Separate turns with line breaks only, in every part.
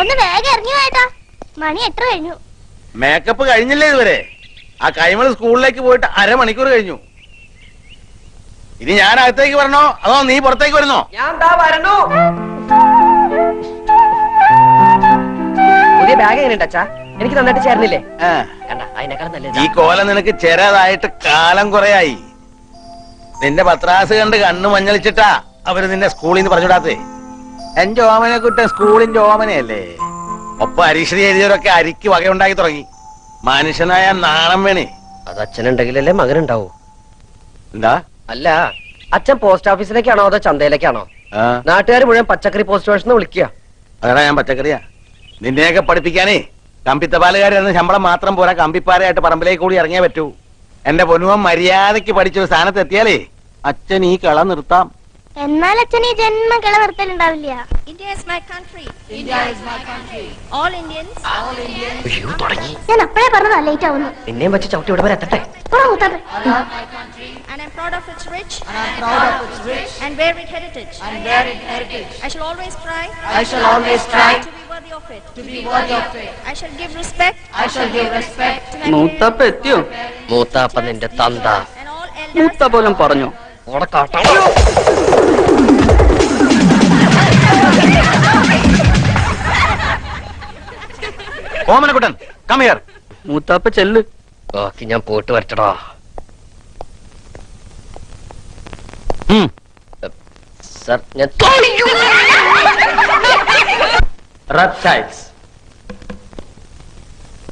ഒന്ന് വേഗം ഇറങ്ങി വേട്ടാ, മണി 8 കഴിഞ്ഞു.
മേക്കപ്പ് കഴിഞ്ഞില്ലേ ഇതുവരെ? ആ കൈമൾ സ്കൂളിലേക്ക് പോയിട്ട് അരമണിക്കൂർ കഴിഞ്ഞു. ഇനി ഞാൻ അകത്തേക്ക് വരണോ അതോ നീ പുറത്തേക്ക് വരുന്നോ?
ഞാൻ വരണോ. പുതിയ ബാഗ് എങ്ങനെയുണ്ട് അച്ഛാ? എനിക്ക് നന്നായിട്ട് ചേർന്നില്ലേ? അതിനേക്കാളും നല്ലത്
ഈ കോല നിനക്ക് ചെറുതായിട്ട് കാലം കുറയായി. നിന്റെ പത്രാസ് കണ്ട് കണ്ണു മഞ്ഞളിച്ചിട്ടാ അവര് നിന്നെ സ്കൂളിൽ നിന്ന് പറഞ്ഞുവിടാത്തേ. എന്റെ ഓമനെ കുട്ടൻ സ്കൂളിന്റെ ഓമനയല്ലേ. ഒപ്പം അരീക്ഷണി എഴുതിയവരൊക്കെ അരിക്ക് വകയുണ്ടാക്കി തുടങ്ങി. മനുഷ്യനായ നാണം വേണേ.
അത് അച്ഛനുണ്ടെങ്കിലല്ലേ മകനുണ്ടാവൂ.
എന്താ?
അല്ല, അച്ഛൻ പോസ്റ്റ് ഓഫീസിലേക്കാണോ അതോ ചന്തയിലേക്കാണോ? നാട്ടുകാർ മുഴുവൻ പച്ചക്കറി പോസ്റ്റ് സ്റ്റേഷനിൽ വിളിക്കുക.
അതാ ഞാൻ പച്ചക്കറിയാ. നിന്നെയൊക്കെ പഠിപ്പിക്കാനേ കമ്പിത്തപാലുകാരെന്ന് ശമ്പളം മാത്രം പോരാ, കമ്പിപ്പാരയായിട്ട് പറമ്പിലേക്ക് കൂടി ഇറങ്ങിയേ പറ്റൂ. എന്റെ പൊന്നുവൻ മര്യാദയ്ക്ക് പഠിച്ചൊരു സ്ഥാനത്ത് എത്തിയാലേ അച്ഛൻ ഈ കള നിർത്താം.
എന്നാൽ അച്ഛൻ ഈ ജന്മ കിള നിർത്തലുണ്ടാവില്ല. ഞാൻ അപ്പഴേ പറഞ്ഞതാ ലേറ്റ് ആവുന്നു.
നിന്നെയും വെച്ച് ചവിട്ടി ഇവിടെ വരെ എത്തട്ടെ.
And I'm proud of its rich and varied heritage. I shall always try to be worthy of it. I shall give respect to my
മൂത്താപ്പ എത്തിയോ?
മൂത്താപ്പ നിന്റെ തന്ത
and all elders.
മൂത്ത പോലും പറഞ്ഞോ?
ഓടെ കാട്ടാ.
Omanakuttan come here.
മൂത്താപ്പ ചെല്ല്.
ബാക്കി ഞാൻ പോയിട്ട് വരട്ടടാ. സർ, ഞാൻ
reptiles.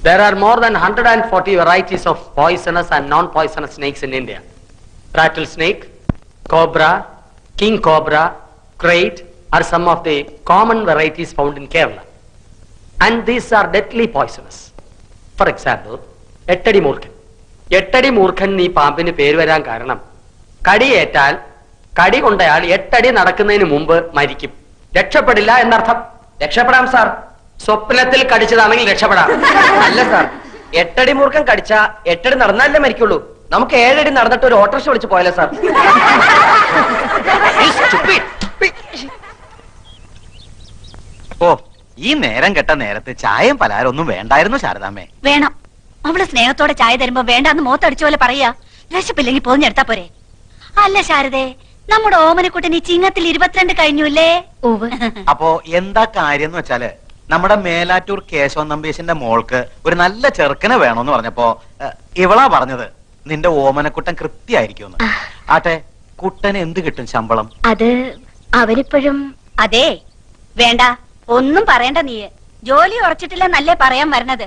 There are more than 140 varieties of poisonous and non-poisonous snakes in India. Rattlesnake, cobra, king cobra, crate are some of the common varieties found in Kerala. And these are deadly poisonous. For example, എട്ടടി മൂർഖൻ. എട്ടടി മൂർഖൻ ഈ പാമ്പിന് പേര് വരാൻ കാരണം കടിയേറ്റാൽ കടി കൊണ്ടയാൾ 8 അടി നടക്കുന്നതിന് മുമ്പ് മരിക്കും. രക്ഷപ്പെടില്ല എന്നർത്ഥം. രക്ഷപ്പെടാം സാർ, സ്വപ്നത്തിൽ കടിച്ചതാണെങ്കിൽ രക്ഷപ്പെടാം.
അല്ല സാർ, 8 അടി മൂർഖൻ കടിച്ച 8 അടി നടന്നാലേ മരിക്കുള്ളൂ. നമുക്ക് 7 അടി നടന്നിട്ട് ഒരു ഓട്ടോറിക്ഷ വിളിച്ച് പോയല്ലേ സാർ?
ഓ, ഈ നേരം കെട്ട നേരത്ത് ചായയും പലഹാരം ഒന്നും വേണ്ടായിരുന്നു ശാരദാമ്മേ.
വേണം. അവള് സ്നേഹത്തോടെ ചായ തരുമ്പോ വേണ്ടാന്ന് മോത്തടിച്ച പോലെ പറയാ. വിശപ്പില്ലെങ്കിൽ പോഞ്ഞെടുത്താ പോരെ. അല്ല ശാരദേ, നമ്മുടെ ഓമനക്കുട്ടൻ ഈ ചിങ്ങത്തിൽ 22 കഴിഞ്ഞുല്ലേ?
അപ്പോ എന്താ കാര്യം എന്ന് വെച്ചാല് നമ്മുടെ മേലാറ്റൂർ കേശവൻ നമ്പീശന്റെ മോൾക്ക് ഒരു നല്ല ചെറുക്കനെ വേണോന്ന് പറഞ്ഞപ്പോ ഇവളാ പറഞ്ഞത് നിന്റെ ഓമനക്കുട്ടൻ കൃത്യായിരിക്കും. ആട്ടെ, കുട്ടന് എന്ത് കിട്ടും ശമ്പളം?
അത് അവരിപ്പോഴും അതെ. വേണ്ട, ഒന്നും പറയണ്ട. നീ ജോലി ഉറച്ചിട്ടില്ല നല്ലേ പറയാൻ വരണത്.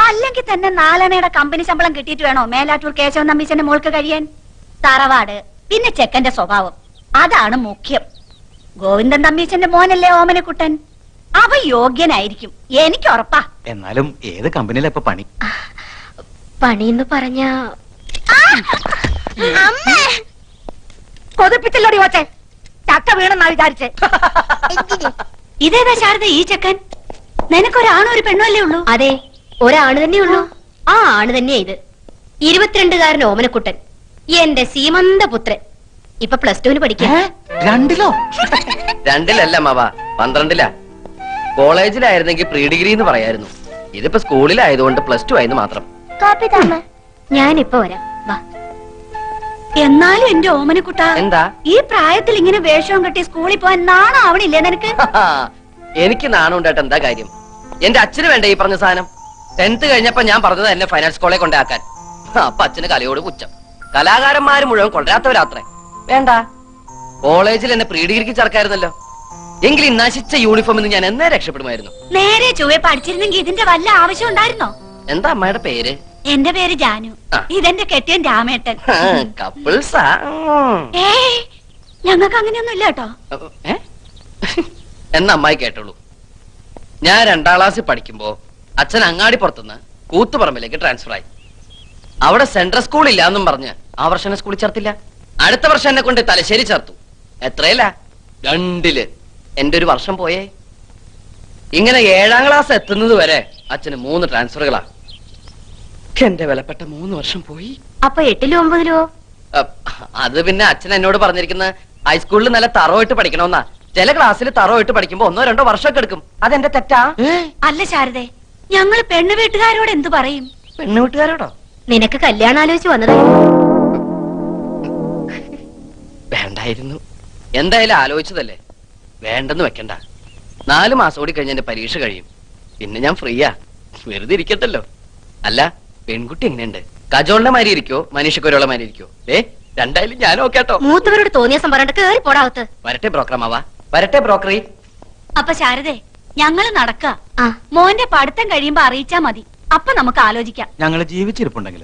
അല്ലെങ്കിൽ തന്നെ 4 അണയുടെ കമ്പനി ശമ്പളം കിട്ടിയിട്ട് വേണോ മേലാറ്റൂർ കേശവൻ നമ്പീശന്റെ മോൾക്ക് കഴിയാൻ? തറവാട്, പിന്നെ ചെക്കന്റെ സ്വഭാവം, അതാണ് മുഖ്യം. ഗോവിന്ദൻ തമ്പീശന്റെ മോനല്ലേ ഓമനക്കുട്ടൻ. അവ യോഗ്യനായിരിക്കും, എനിക്ക് ഉറപ്പാ.
എന്നാലും ഏത് കമ്പനിയിലാ ഇപ്പൊ പണി?
പണിന്ന് പറഞ്ഞ കൊതിപ്പിച്ചല്ലോടി വച്ചേ. ചക്ക വീണെന്നാ വിചാരിച്ചേ. ഇതേതാ ശാരദ ഈ ചെക്കൻ? നിനക്കൊരാണോ ഒരു പെണ്ണോ അല്ലേ ഉള്ളൂ?
അതെ, ഒരാണ് തന്നെ ഉള്ളൂ. ആ ആണ് തന്നെയാ ഇത്. 22-കാരൻ ഓമനക്കുട്ടൻ, എന്റെ സീമന്ത പുത്രൻ. ഇപ്പൊ +2 പഠിക്കാം.
2-ലോ?
2-ലല്ല മാവ, 12-ലാ. കോളേജിലായിരുന്നെങ്കിൽ പ്രീ ഡിഗ്രി എന്ന് പറയായിരുന്നു. ഇതിപ്പോ സ്കൂളിലായതുകൊണ്ട് +2 ആയെന്ന് മാത്രം.
കാപ്പി താമ, ഞാനിപ്പോ വരാം. വാ.
എന്നാലും എന്റെ ഓമനക്കുട്ട,
എന്താ
ഈ പ്രായത്തിൽ ഇങ്ങനെ വേഷവും കെട്ടി സ്കൂളിൽ പോവാൻ നാണം ആവണില്ലേ നിനക്ക്?
എനിക്ക് നാണം ഉണ്ടായിട്ട് എന്താ കാര്യം? എന്റെ അച്ഛന് വേണ്ട ഈ പറഞ്ഞ സാധനം. 10th കഴിഞ്ഞപ്പോ ഞാൻ പറഞ്ഞത് എന്നെ ഫൈനാൻസ് കോളേജ് കൊണ്ടാക്കാൻ. അപ്പൊ അച്ഛന് കലയോട് പുച്ഛം. കലാകാരന്മാര് മുഴുവൻ കൊണ്ടുവരാത്തവരാത്രേ. വേണ്ട, കോളേജിൽ എന്നെ പ്രീ ഡിഗ്രിക്ക് ചേർക്കായിരുന്നല്ലോ. എങ്കിലും നശിച്ച യൂണിഫോമിൽ നിന്ന് ഞാൻ എന്നേ രക്ഷപ്പെടുമായിരുന്നു.
നേരെ ചൊവ്വെ പഠിച്ചിരുന്നെങ്കിൽ ഇതിന്റെ വല്ല ആവശ്യം ഉണ്ടായിരുന്നോ?
എന്താ അമ്മയുടെ പേര്?
എന്റെ പേര് ജാനു. ഇതെന്റെ കെട്ടിയൻ രാമേട്ടൻ.
കപ്പിൾസാ?
ഏയ്, ഞങ്ങൾക്ക് അങ്ങനെയൊന്നും ഇല്ല കേട്ടോ.
എന്ന അമ്മായി കേട്ടോളൂ. ഞാൻ 2ാം ക്ലാസ്സിൽ പഠിക്കുമ്പോ അച്ഛൻ അങ്ങാടിപ്പുറത്തുനിന്ന് കൂത്തുപറമ്പിലേക്ക് ട്രാൻസ്ഫർ ആയി. അവിടെ സെൻട്രൽ സ്കൂൾ ഇല്ല എന്നും പറഞ്ഞ് ആ വർഷം എന്നെ സ്കൂളിൽ ചേർത്തില്ല. അടുത്ത വർഷം എന്നെ കൊണ്ട് തലശ്ശേരി ചേർത്തു. എത്രയില്ല? 2-ല്. എന്റെ ഒരു വർഷം പോയേ. ഇങ്ങനെ 7ാം ക്ലാസ് എത്തുന്നത് വരെ അച്ഛന് 3 ട്രാൻസ്ഫറുകളാ. എന്റെ വിലപ്പെട്ട 3 വർഷം പോയി.
അപ്പൊ 8-ലോ 9-ലോ?
അത് പിന്നെ അച്ഛൻ എന്നോട് പറഞ്ഞിരിക്കുന്ന ഹൈസ്കൂളിൽ നല്ല തറവായിട്ട് പഠിക്കണമെന്നാ. ചില ക്ലാസ്സിൽ തറവായിട്ട് പഠിക്കുമ്പോ 1-2 വർഷമൊക്കെ എടുക്കും. അതെന്റെ തെറ്റാ?
അല്ല ശാരദേ, ഞങ്ങള് പെണ്ണു വീട്ടുകാരോട് എന്തു പറയും?
പെണ്ണു വീട്ടുകാരോടോ?
നിനക്ക് കല്യാണം ആലോചിച്ച് വന്നതാ.
വേണ്ടായിരുന്നു. എന്തായാലും ആലോചിച്ചതല്ലേ, വേണ്ടെന്ന് വെക്കണ്ട. 4 മാസം കൂടി കഴിഞ്ഞ എന്റെ പരീക്ഷ കഴിയും. പിന്നെ ഞാൻ ഫ്രീയാ, വെറുതെ ഇരിക്കട്ടല്ലോ. അല്ല, പെൺകുട്ടി എങ്ങനെയുണ്ട്? കജോളിന്റെ മാതിരി ഇരിക്കോ മനീഷക്കൊരുള്ള മാതിരി ഇരിക്കോ? രണ്ടായാലും ഞാൻ ഓക്കേട്ടോ.
മൂത്തവരോട് തോന്നിയ സംഭരണം കേറി പോടാവത്ത്.
വരട്ടെ ബ്രോക്കറമാവാ, വരട്ടെ ബ്രോക്കറി.
അപ്പൊ ശാരദേ, ഞങ്ങള് നടക്ക.
ആ
മോന്റെ പഠിത്തം കഴിയുമ്പോ അറിയിച്ചാ മതി. അപ്പൊ നമുക്ക് ആലോചിക്കാം.
ഞങ്ങൾ ജീവിച്ചിരിപ്പുണ്ടെങ്കിൽ